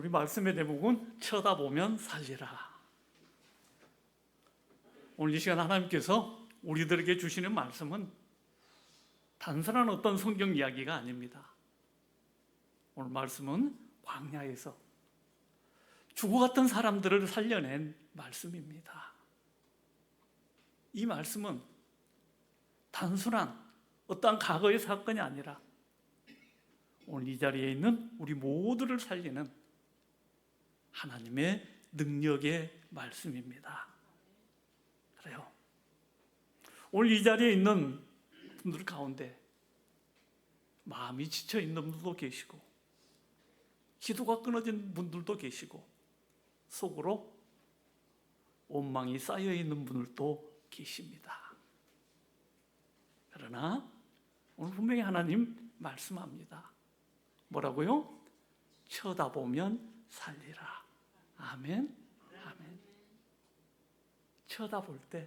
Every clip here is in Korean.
우리 말씀의 제목은 쳐다보면 살리라. 오늘 이 시간 하나님께서 우리들에게 주시는 말씀은 단순한 어떤 성경 이야기가 아닙니다. 오늘 말씀은 광야에서 죽어갔던 사람들을 살려낸 말씀입니다. 이 말씀은 단순한 어떠한 과거의 사건이 아니라 오늘 이 자리에 있는 우리 모두를 살리는 하나님의 능력의 말씀입니다. 그래요. 오늘 이 자리에 있는 분들 가운데 마음이 지쳐 있는 분들도 계시고 기도가 끊어진 분들도 계시고 속으로 원망이 쌓여 있는 분들도 계십니다. 그러나 오늘 분명히 하나님 말씀합니다. 뭐라고요? 쳐다보면 살리라. 아멘. 아멘. 쳐다볼 때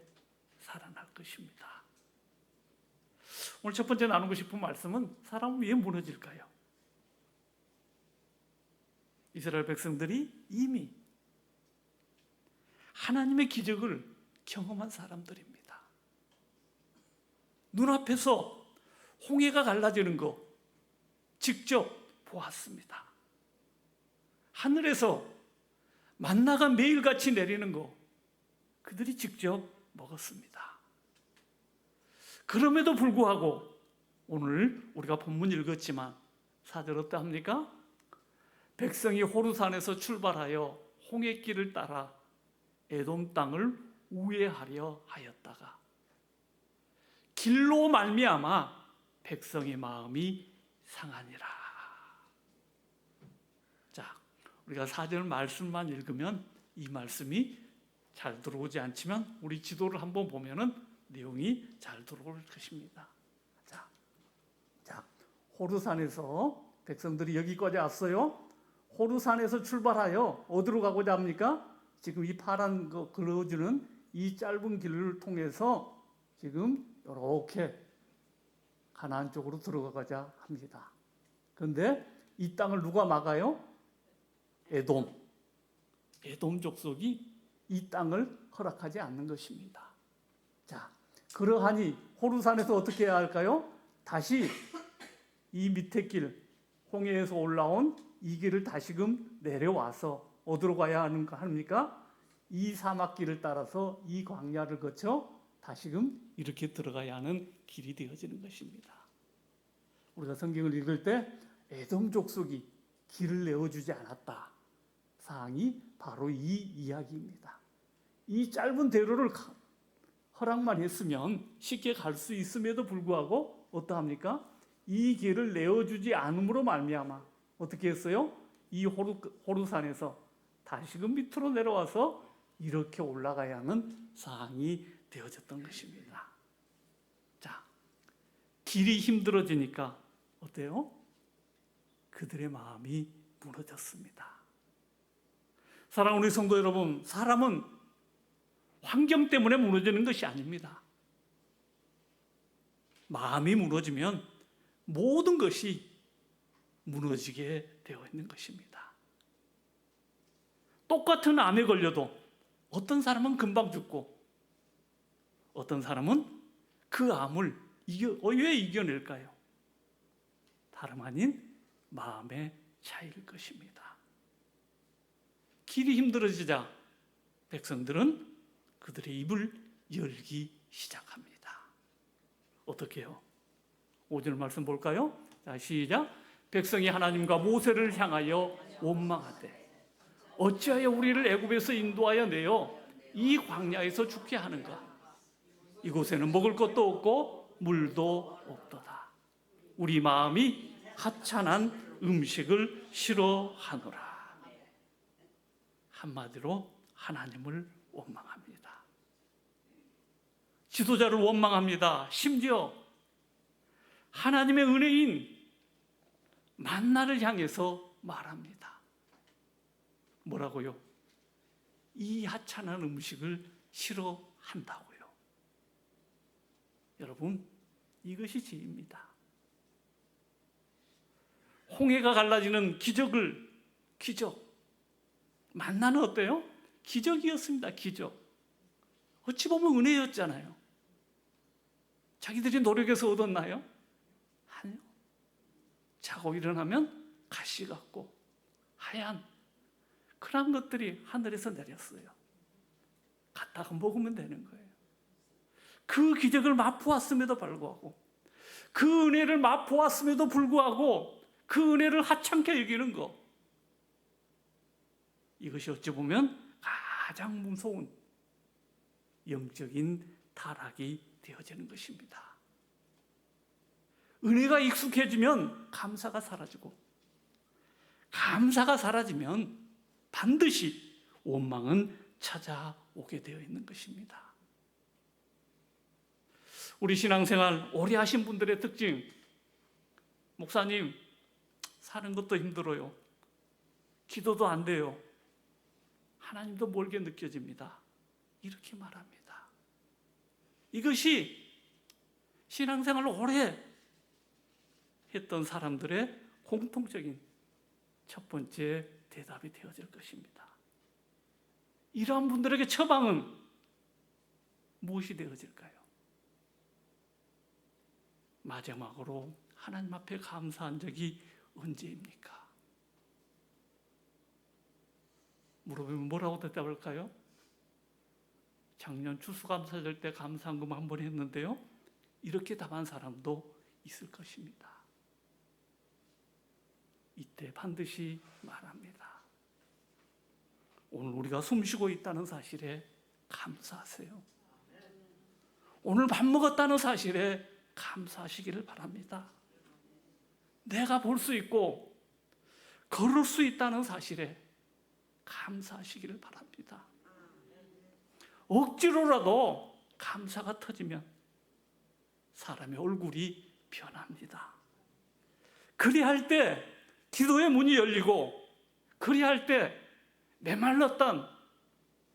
살아날 것입니다. 오늘 첫 번째 나누고 싶은 말씀은 사람은 왜 무너질까요? 이스라엘 백성들이 이미 하나님의 기적을 경험한 사람들입니다. 눈앞에서 홍해가 갈라지는 거 직접 보았습니다. 하늘에서 만나가 매일같이 내리는 거 그들이 직접 먹었습니다. 그럼에도 불구하고 오늘 우리가 본문 읽었지만 4절 어떠합니까? 백성이 호르산에서 출발하여 홍해길을 따라 에돔 땅을 우회하려 하였다가 길로 말미암아 백성의 마음이 상하니라. 자, 우리가 4절 말씀만 읽으면 이 말씀이 잘 들어오지 않지만 우리 지도를 한번 보면은 내용이 잘 들어올 것입니다. 자, 호르산에서 백성들이 여기까지 왔어요. 호르산에서 출발하여 어디로 가고자 합니까? 지금 이 파란 거 그려주는 이 짧은 길을 통해서 지금 이렇게 가나안 쪽으로 들어가고자 합니다. 그런데 이 땅을 누가 막아요? 에돔 족속이 이 땅을 허락하지 않는 것입니다. 자, 그러하니 호르산에서 어떻게 해야 할까요? 다시 이 밑에 길, 홍해에서 올라온 이 길을 다시금 내려와서 어디로 가야 합니까? 이 사막길을 따라서 이 광야를 거쳐 다시금 이렇게 들어가야 하는 길이 되어지는 것입니다. 우리가 성경을 읽을 때 에돔 족속이 길을 내어주지 않았다. 사항이 바로 이 이야기입니다. 이 짧은 대로를 허락만 했으면 쉽게 갈 수 있음에도 불구하고 어떠합니까? 이 길을 내어주지 않음으로 말미암아 어떻게 했어요? 이 호르산에서 다시금 밑으로 내려와서 이렇게 올라가야 하는 상황이 되어졌던 것입니다. 자, 길이 힘들어지니까 어때요? 그들의 마음이 무너졌습니다. 사랑하는 우리 성도 여러분, 사람은 환경 때문에 무너지는 것이 아닙니다. 마음이 무너지면 모든 것이 무너지게 되어 있는 것입니다. 똑같은 암에 걸려도 어떤 사람은 금방 죽고 어떤 사람은 그 암을 왜 이겨낼까요? 다름 아닌 마음의 차이일 것입니다. 길이 힘들어지자 백성들은 그들의 입을 열기 시작합니다. 어떻게 해요? 5절 말씀 볼까요? 자, 시작. 백성이 하나님과 모세를 향하여 원망하되 어찌하여 우리를 애굽에서 인도하여 내어 이 광야에서 죽게 하는가? 이곳에는 먹을 것도 없고 물도 없도다. 우리 마음이 하찮은 음식을 싫어하노라. 한마디로 하나님을 원망합니다. 지도자를 원망합니다. 심지어 하나님의 은혜인 만나를 향해서 말합니다. 뭐라고요? 이 하찮은 음식을 싫어한다고요. 여러분, 이것이 죄입니다. 홍해가 갈라지는 기적, 만나는 어때요? 기적이었습니다. 기적. 어찌 보면 은혜였잖아요. 자기들이 노력해서 얻었나요? 아니요. 자고 일어나면 가시 같고 하얀 그런 것들이 하늘에서 내렸어요. 갖다가 먹으면 되는 거예요. 그 기적을 맛보았음에도 불구하고, 그 은혜를 맛보았음에도 불구하고 그 은혜를 하찮게 여기는 것, 이것이 어찌 보면 가장 무서운 영적인 타락이 되어지는 것입니다. 은혜가 익숙해지면 감사가 사라지고, 감사가 사라지면 반드시 원망은 찾아오게 되어 있는 것입니다. 우리 신앙생활 오래 하신 분들의 특징, 목사님 사는 것도 힘들어요. 기도도 안 돼요. 하나님도 멀게 느껴집니다. 이렇게 말합니다. 이것이 신앙생활을 오래 했던 사람들의 공통적인 첫 번째 대답이 되어질 것입니다. 이러한 분들에게 처방은 무엇이 되어질까요? 마지막으로 하나님 앞에 감사한 적이 언제입니까? 물어보면 뭐라고 대답할까요? 작년 추수감사절 때 감사한금 한 번 했는데요, 이렇게 답한 사람도 있을 것입니다. 이때 반드시 말합니다. 오늘 우리가 숨쉬고 있다는 사실에 감사하세요. 오늘 밥 먹었다는 사실에 감사하시기를 바랍니다. 내가 볼 수 있고 걸을 수 있다는 사실에 감사하시기를 바랍니다. 억지로라도 감사가 터지면 사람의 얼굴이 변합니다. 그리할 때 기도의 문이 열리고, 그리할 때 메말랐던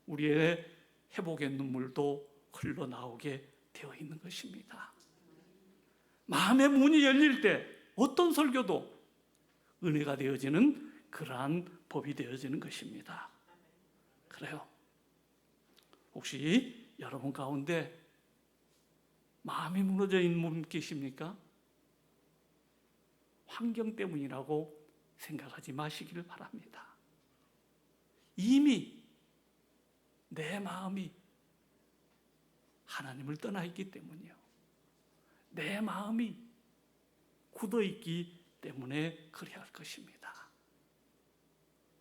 우리의 회복의 눈물도 흘러나오게 되어 있는 것입니다. 마음의 문이 열릴 때 어떤 설교도 은혜가 되어지는 그러한 법이 되어지는 것입니다. 그래요. 혹시 여러분 가운데 마음이 무너져 있는 분 계십니까? 환경 때문이라고 생각하지 마시기를 바랍니다. 이미 내 마음이 하나님을 떠나 있기 때문이요, 내 마음이 굳어 있기 때문에 그래야 할 것입니다.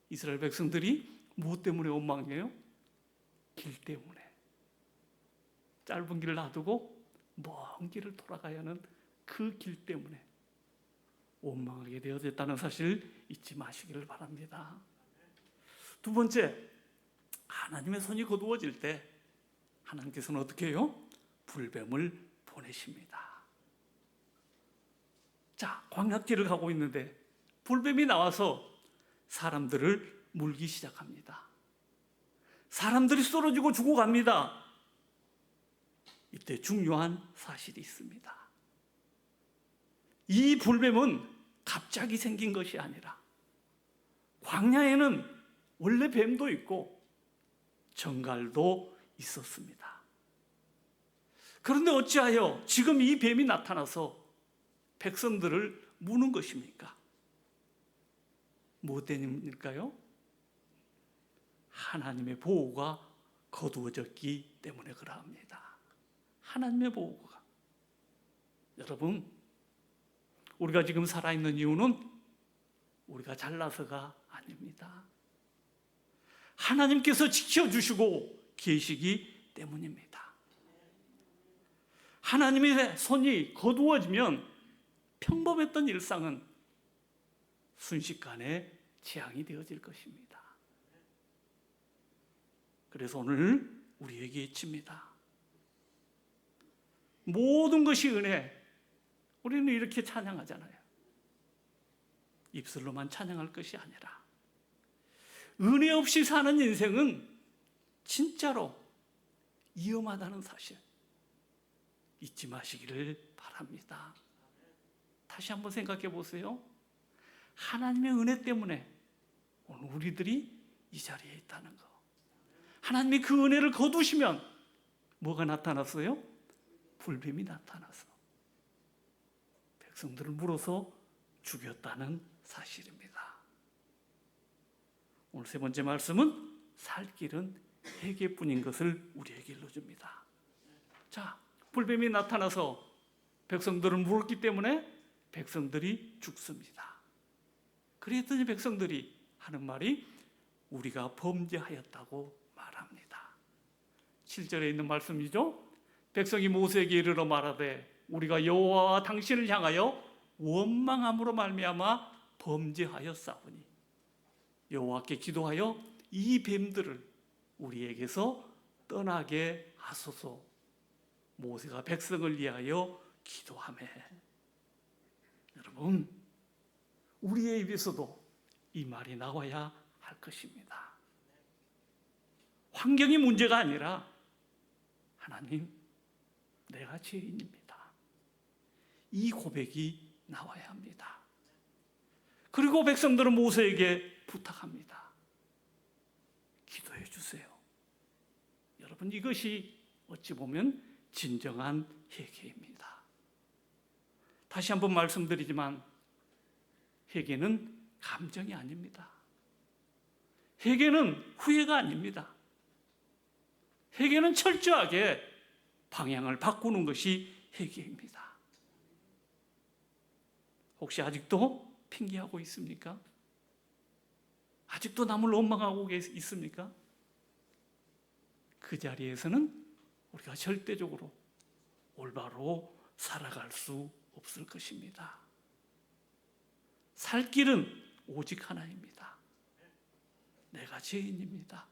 이스라엘 백성들이 무엇 때문에 원망해요? 길 때문에. 짧은 길을 놔두고 먼 길을 돌아가야 하는 그 길 때문에 원망하게 되어졌다는 사실 잊지 마시기를 바랍니다. 두 번째, 하나님의 손이 거두어질 때 하나님께서는 어떻게 해요? 불뱀을 보내십니다. 자, 광야길을 가고 있는데 불뱀이 나와서 사람들을 물기 시작합니다. 사람들이 쓰러지고 죽어갑니다. 이때 중요한 사실이 있습니다. 이 불뱀은 갑자기 생긴 것이 아니라 광야에는 원래 뱀도 있고 정갈도 있었습니다. 그런데 어찌하여 지금 이 뱀이 나타나서 백성들을 무는 것입니까? 무엇 때문일까요? 하나님의 보호가 거두어졌기 때문에 그러합니다. 하나님의 보호가. 여러분, 우리가 지금 살아있는 이유는 우리가 잘나서가 아닙니다. 하나님께서 지켜주시고 계시기 때문입니다. 하나님의 손이 거두어지면 평범했던 일상은 순식간에 재앙이 되어질 것입니다. 그래서 오늘 우리에게 외칩니다. 모든 것이 은혜. 우리는 이렇게 찬양하잖아요. 입술로만 찬양할 것이 아니라 은혜 없이 사는 인생은 진짜로 위험하다는 사실 잊지 마시기를 바랍니다. 다시 한번 생각해 보세요. 하나님의 은혜 때문에 오늘 우리들이 이 자리에 있다는 거. 하나님이 그 은혜를 거두시면 뭐가 나타났어요? 불뱀이 나타나서 백성들을 물어서 죽였다는 사실입니다. 오늘 세 번째 말씀은 살 길은 회개뿐인 것을 우리에게 일러줍니다. 자, 불뱀이 나타나서 백성들을 물었기 때문에 백성들이 죽습니다. 그랬더니 백성들이 하는 말이 우리가 범죄하였다고 말합니다. 7절에 있는 말씀이죠. 백성이 모세에게 이르러 말하되 우리가 여호와와 당신을 향하여 원망함으로 말미암아 범죄하였사오니 여호와께 기도하여 이 뱀들을 우리에게서 떠나게 하소서. 모세가 백성을 위하여 기도하며. 여러분, 우리의 입에서도 이 말이 나와야 할 것입니다. 환경이 문제가 아니라 하나님, 내가 죄인입니다. 이 고백이 나와야 합니다. 그리고 백성들은 모세에게 부탁합니다. 기도해 주세요. 여러분, 이것이 어찌 보면 진정한 회개입니다. 다시 한번 말씀드리지만 회개는 감정이 아닙니다. 회개는 후회가 아닙니다. 회개는 철저하게 방향을 바꾸는 것이 회개입니다. 혹시 아직도 핑계하고 있습니까? 아직도 남을 원망하고 있습니까? 그 자리에서는 우리가 절대적으로 올바로 살아갈 수 없을 것입니다. 살 길은 오직 하나입니다. 내가 죄인입니다.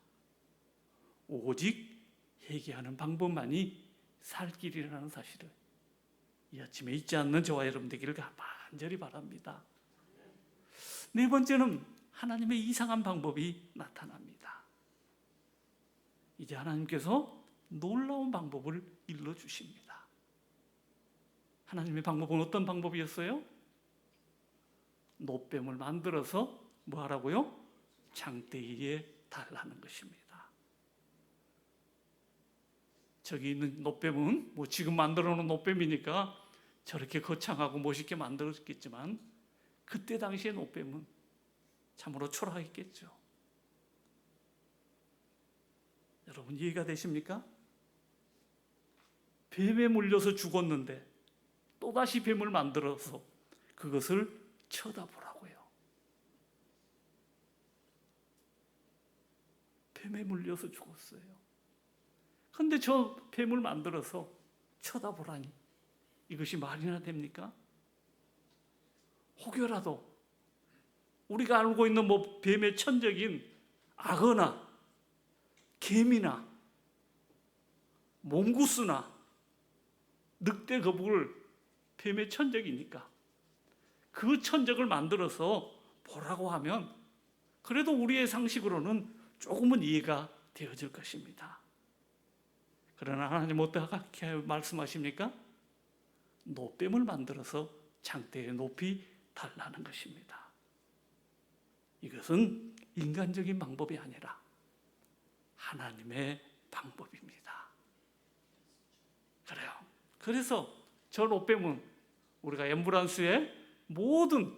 오직 회개하는 방법만이 살 길이라는 사실을 이 아침에 잊지 않는 저와 여러분 되기를 간절히 바랍니다. 네 번째는 하나님의 이상한 방법이 나타납니다. 이제 하나님께서 놀라운 방법을 일러주십니다. 하나님의 방법은 어떤 방법이었어요? 노뱀을 만들어서 뭐 하라고요? 장대 위에 달라는 것입니다. 저기 있는 노뱀은 뭐 지금 만들어 놓은 노뱀이니까 저렇게 거창하고 멋있게 만들었겠지만 그때 당시의 노뱀은 참으로 초라했겠죠. 여러분, 이해가 되십니까? 뱀에 물려서 죽었는데 또다시 뱀을 만들어서 그것을 쳐다보라고요. 뱀에 물려서 죽었어요. 그런데 저 뱀을 만들어서 쳐다보라니 이것이 말이나 됩니까? 혹여라도 우리가 알고 있는 뭐 뱀의 천적인 악어나 개미나 몽구스나 늑대 거북을 뱀의 천적이니까 그 천적을 만들어서 보라고 하면 그래도 우리의 상식으로는 조금은 이해가 되어질 것입니다. 그러나 하나님 어떻게 말씀하십니까? 노뱀을 만들어서 장대에 높이 달라는 것입니다. 이것은 인간적인 방법이 아니라 하나님의 방법입니다. 그래요. 그래서 저 노뱀은 우리가 엠브란스의 모든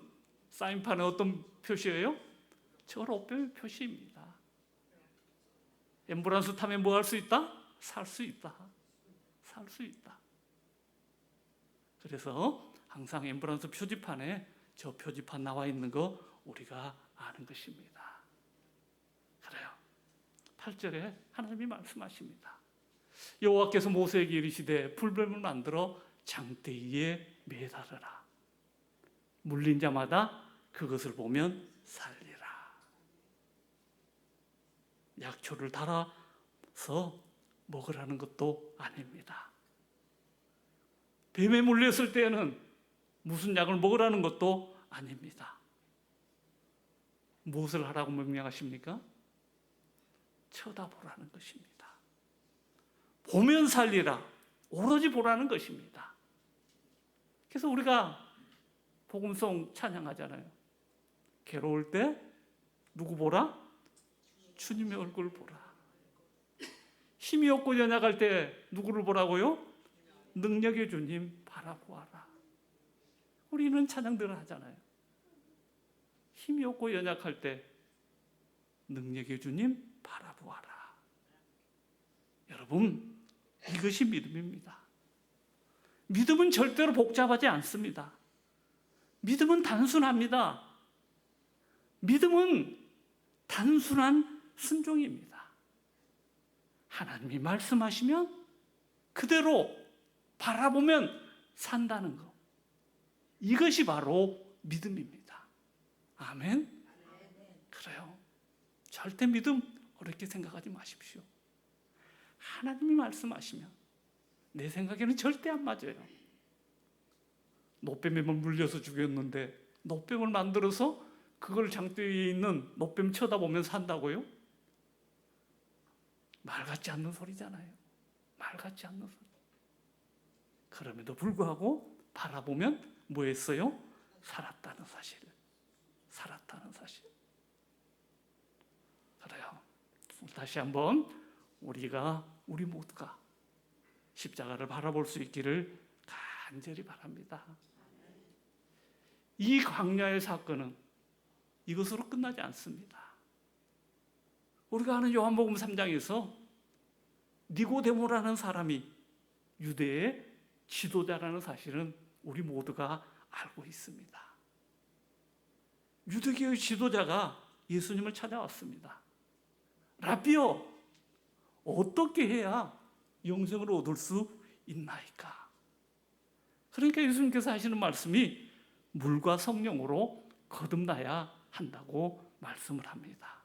사인판에 어떤 표시예요? 저 노뱀의 표시입니다. 엠브란스 타면 뭐 할 수 있다? 살 수 있다. 살 수 있다. 그래서 항상 엠브란스 표지판에 저 표지판 나와 있는 거 우리가 아는 것입니다. 그래요. 8절에 하나님이 말씀하십니다. 여호와께서 모세에게 이르시되 불뱀을 만들어 장대 위에 매달으라. 물린 자마다 그것을 보면 살리라. 약초를 달아서 먹으라는 것도 아닙니다. 뱀에 물렸을 때는 무슨 약을 먹으라는 것도 아닙니다. 무엇을 하라고 명령하십니까? 쳐다보라는 것입니다. 보면 살리라. 오로지 보라는 것입니다. 그래서 우리가 복음송 찬양하잖아요. 괴로울 때 누구 보라? 주님의 얼굴을 보라. 힘이 없고 연약할 때 누구를 보라고요? 능력의 주님 바라보아라. 우리는 찬양들을 하잖아요. 힘이 없고 연약할 때 능력의 주님 바라보아라. 여러분, 이것이 믿음입니다. 믿음은 절대로 복잡하지 않습니다. 믿음은 단순합니다. 믿음은 단순한 순종입니다. 하나님이 말씀하시면 그대로 바라보면 산다는 것. 이것이 바로 믿음입니다. 아멘? 그래요. 절대 믿음 어렵게 생각하지 마십시오. 하나님이 말씀하시면 내 생각에는 절대 안 맞아요. 노뱀에 물려서 죽였는데 노뱀을 만들어서 그걸 장대 위에 있는 노뱀 쳐다보면 산다고요? 말 같지 않는 소리잖아요. 말 같지 않는 소리. 그럼에도 불구하고 바라보면 뭐 했어요? 살았다는 사실. 살았다는 사실. 그래요. 다시 한번 우리 모두가 십자가를 바라볼 수 있기를 간절히 바랍니다. 이 광야의 사건은 이것으로 끝나지 않습니다. 우리가 아는 요한복음 3장에서 니고데모라는 사람이 유대의 지도자라는 사실은 우리 모두가 알고 있습니다. 유대교의 지도자가 예수님을 찾아왔습니다. 라비요, 어떻게 해야 영생을 얻을 수 있나이까? 그러니까 예수님께서 하시는 말씀이 물과 성령으로 거듭나야 한다고 말씀을 합니다.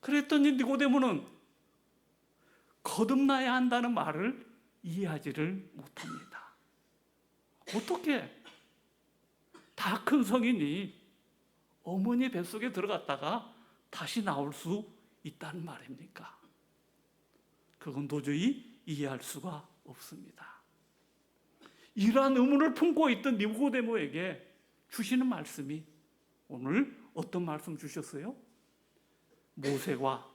그랬더니 니고데모는 거듭나야 한다는 말을 이해하지를 못합니다. 어떻게 다 큰 성인이 어머니 뱃속에 들어갔다가 다시 나올 수 있다는 말입니까? 그건 도저히 이해할 수가 없습니다. 이러한 의문을 품고 있던 니고데모에게 주시는 말씀이 오늘 어떤 말씀 주셨어요? 모세가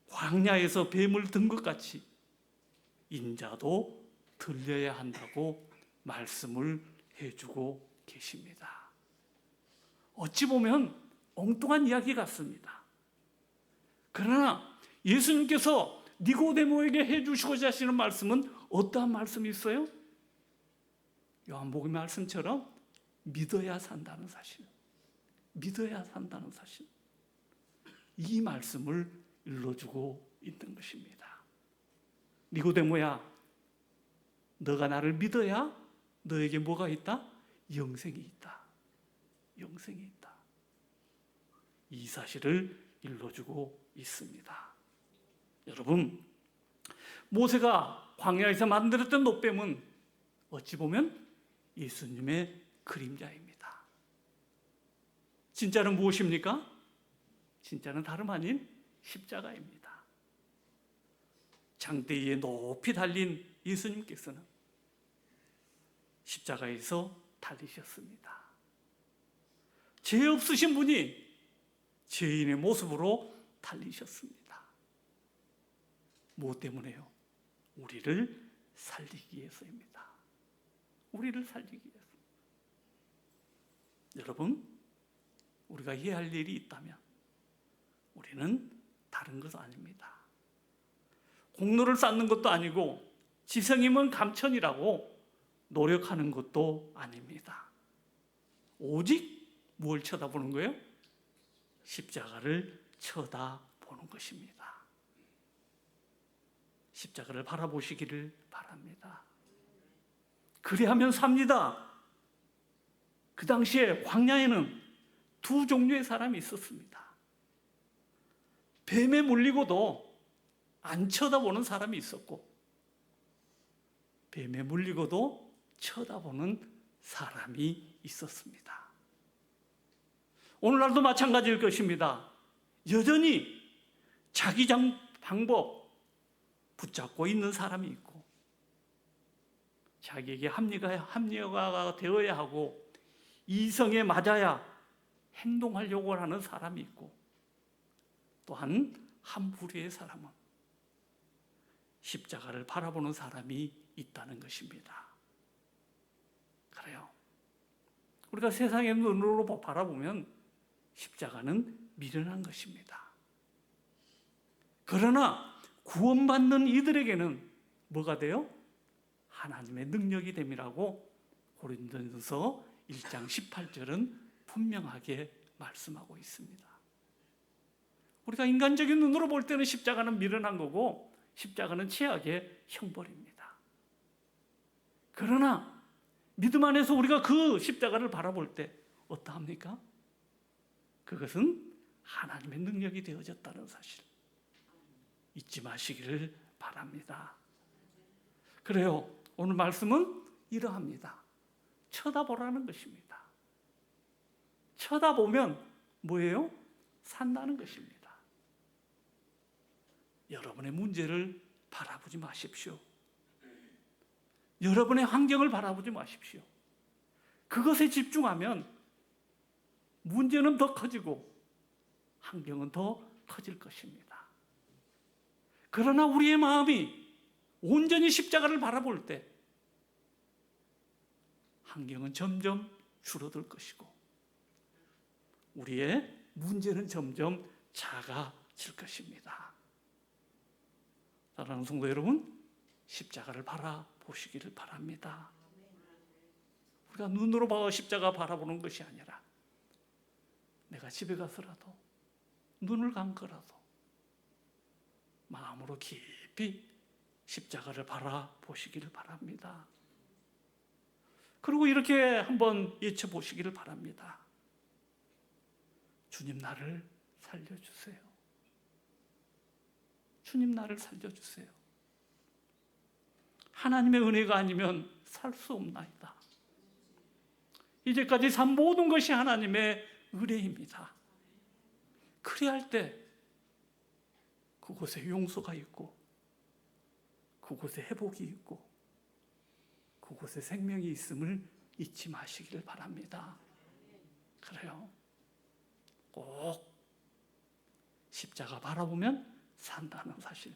광야에서 뱀을 든 것 같이 인자도 들려야 한다고 말씀을 해주고 계십니다. 어찌 보면 엉뚱한 이야기 같습니다. 그러나 예수님께서 니고데모에게 해주시고자 하시는 말씀은 어떠한 말씀이 있어요? 요한복음 말씀처럼 믿어야 산다는 사실. 믿어야 산다는 사실. 이 말씀을 일러주고 있는 것입니다. 니고데모야, 너가 나를 믿어야 너에게 뭐가 있다? 영생이 있다. 영생이 있다. 이 사실을 일러주고 있습니다. 여러분, 모세가 광야에서 만들었던 노뱀은 어찌 보면 예수님의 그림자입니다. 진짜는 무엇입니까? 진짜는 다름 아닌 십자가입니다. 장대 위에 높이 달린 예수님께서는 십자가에서 달리셨습니다. 죄 없으신 분이 죄인의 모습으로 달리셨습니다. 무엇 때문에요? 우리를 살리기 위해서입니다. 우리를 살리기 위해서. 여러분, 우리가 해야 할 일이 있다면 우리는 다른 것은 아닙니다. 공로를 쌓는 것도 아니고 지성이면 감천이라고 노력하는 것도 아닙니다. 오직 뭘 쳐다보는 거예요? 십자가를 쳐다보는 것입니다. 십자가를 바라보시기를 바랍니다. 그리하면 삽니다. 그 당시에 광야에는 두 종류의 사람이 있었습니다. 뱀에 물리고도 안 쳐다보는 사람이 있었고, 뱀에 물리고도 쳐다보는 사람이 있었습니다. 오늘날도 마찬가지일 것입니다. 여전히 자기 방법 붙잡고 있는 사람이 있고, 자기에게 합리화가 되어야 하고 이성에 맞아야 행동하려고 하는 사람이 있고, 또한 한 부류의 사람은 십자가를 바라보는 사람이 있다는 것입니다. 그래요. 우리가 세상의 눈으로 바라보면 십자가는 미련한 것입니다. 그러나 구원받는 이들에게는 뭐가 돼요? 하나님의 능력이 됨이라고 고린도전서 1장 18절은 분명하게 말씀하고 있습니다. 우리가 인간적인 눈으로 볼 때는 십자가는 미련한 거고 십자가는 최악의 형벌입니다. 그러나 믿음 안에서 우리가 그 십자가를 바라볼 때 어떠합니까? 그것은 하나님의 능력이 되어졌다는 사실 잊지 마시기를 바랍니다. 그래요. 오늘 말씀은 이러합니다. 쳐다보라는 것입니다. 쳐다보면 뭐예요? 산다는 것입니다. 여러분의 문제를 바라보지 마십시오. 여러분의 환경을 바라보지 마십시오. 그것에 집중하면 문제는 더 커지고 환경은 더 커질 것입니다. 그러나 우리의 마음이 온전히 십자가를 바라볼 때 환경은 점점 줄어들 것이고 우리의 문제는 점점 작아질 것입니다. 사랑하는 성도 여러분, 십자가를 바라보시기를 바랍니다. 우리가 눈으로 봐 십자가 바라보는 것이 아니라 내가 집에 가서라도 눈을 감고라도 마음으로 깊이 십자가를 바라보시기를 바랍니다. 그리고 이렇게 한번 외쳐보시기를 바랍니다. 주님 나를 살려주세요. 주님 나를 살려주세요. 하나님의 은혜가 아니면 살 수 없나이다. 이제까지 산 모든 것이 하나님의 은혜입니다. 그리할 때 그곳에 용서가 있고 그곳에 회복이 있고 그곳에 생명이 있음을 잊지 마시기를 바랍니다. 그래요. 꼭 십자가 바라보면 산다는 사실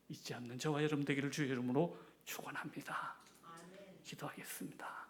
잊지 않는 저와 여러분 되기를 주의 이름으로 축원합니다. 기도하겠습니다.